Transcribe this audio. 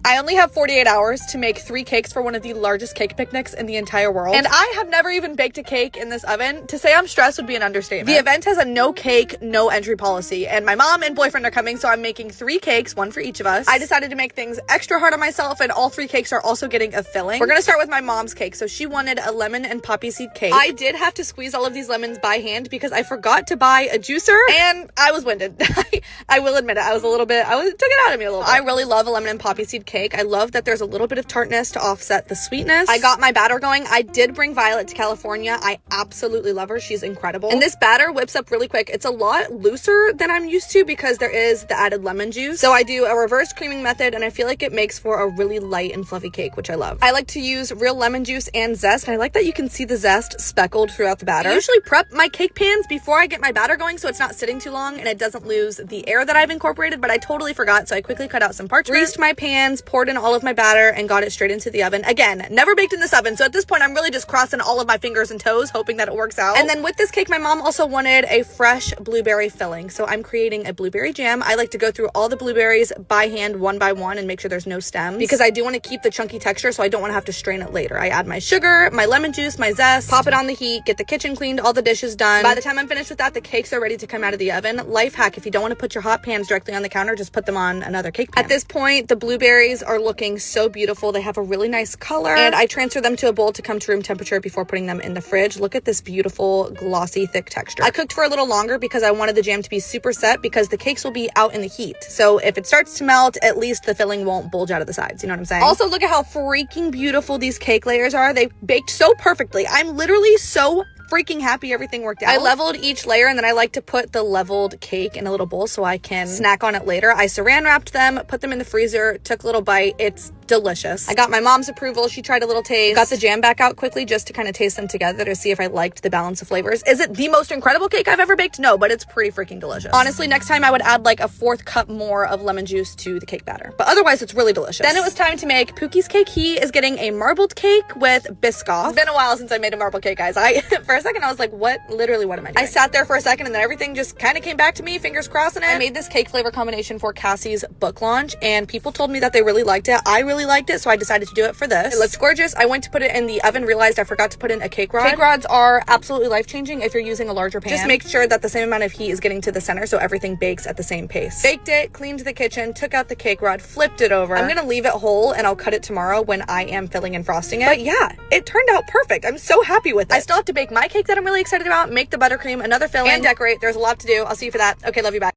I only have 48 hours to make 3 cakes for one of the largest cake picnics in the entire world. And I have never even baked a cake in this oven. To say I'm stressed would be an understatement. The event has a no cake, no entry policy. And my mom and boyfriend are coming, so I'm making 3 cakes, 1 for each of us. I decided to make things extra hard on myself, and all 3 cakes are also getting a filling. We're gonna start with my mom's cake. So she wanted a lemon and poppy seed cake. I did have to squeeze all of these lemons by hand because I forgot to buy a juicer, and I was winded. I will admit it. It took it out of me a little bit. I really love a lemon and poppy seed cake. I love that there's a little bit of tartness to offset the sweetness. I got my batter going. I did bring Violet to California. I absolutely love her. She's incredible. And this batter whips up really quick. It's a lot looser than I'm used to because there is the added lemon juice. So I do a reverse creaming method, and I feel like it makes for a really light and fluffy cake, which I love. I like to use real lemon juice and zest, and I like that you can see the zest speckled throughout the batter. I usually prep my cake pans before I get my batter going so it's not sitting too long and it doesn't lose the air that I've incorporated, but I totally forgot, so I quickly cut out some parchment, greased my pans, poured in all of my batter, and got it straight into the oven. Again, never baked in this oven, so at this point I'm really just crossing all of my fingers and toes, hoping that it works out. And then with this cake, my mom also wanted a fresh blueberry filling, so I'm creating a blueberry jam. I like to go through all the blueberries by hand, one by one, and make sure there's no stems because I do want to keep the chunky texture, so I don't want to have to strain it later. I add my sugar, my lemon juice, my zest, pop it on the heat, get the kitchen cleaned, all the dishes done. By the time I'm finished with that, the cakes are ready to come out of the oven. Life hack: if you don't want to put your hot pans directly on the counter, just put them on another cake pan. At this point, the blueberries are looking so beautiful. They have a really nice color, and I transfer them to a bowl to come to room temperature before putting them in the fridge. Look at this beautiful, glossy, thick texture. I cooked for a little longer because I wanted the jam to be super set because the cakes will be out in the heat. So if it starts to melt, at least the filling won't bulge out of the sides. You know what I'm saying? Also, look at how freaking beautiful these cake layers are. They baked so perfectly. I'm literally so freaking happy everything worked out. I leveled each layer, and then I like to put the leveled cake in a little bowl so I can snack on it later. I saran wrapped them, put them in the freezer, took a little bite. It's delicious. I got my mom's approval. She tried a little taste. Got the jam back out quickly just to kind of taste them together to see if I liked the balance of flavors. Is it the most incredible cake I've ever baked? No, but it's pretty freaking delicious. Honestly, next time I would add like a 4th cup more of lemon juice to the cake batter. But otherwise, it's really delicious. Then it was time to make Pookie's cake. He is getting a marbled cake with Biscoff. It's been a while since I made a marbled cake, guys. For a second, I was like, what? Literally, what am I doing? I sat there for a second, and then everything just kind of came back to me, fingers crossing it. I made this cake flavor combination for Cassie's book launch, and people told me that they really liked it. I really liked it, so I decided to do it for this. It looks gorgeous. I went to put it in the oven, realized I forgot to put in a cake rod. Cake rods are absolutely life-changing if you're using a larger pan. Just make sure that the same amount of heat is getting to the center so everything bakes at the same pace. Baked it, cleaned the kitchen, took out the cake rod, flipped it over. I'm gonna leave it whole, and I'll cut it tomorrow when I am filling and frosting it. But yeah, it turned out perfect. I'm so happy with it. I still have to bake my cake that I'm really excited about, make the buttercream, another filling, and decorate. There's a lot to do. I'll see you for that. Okay, love you, bye.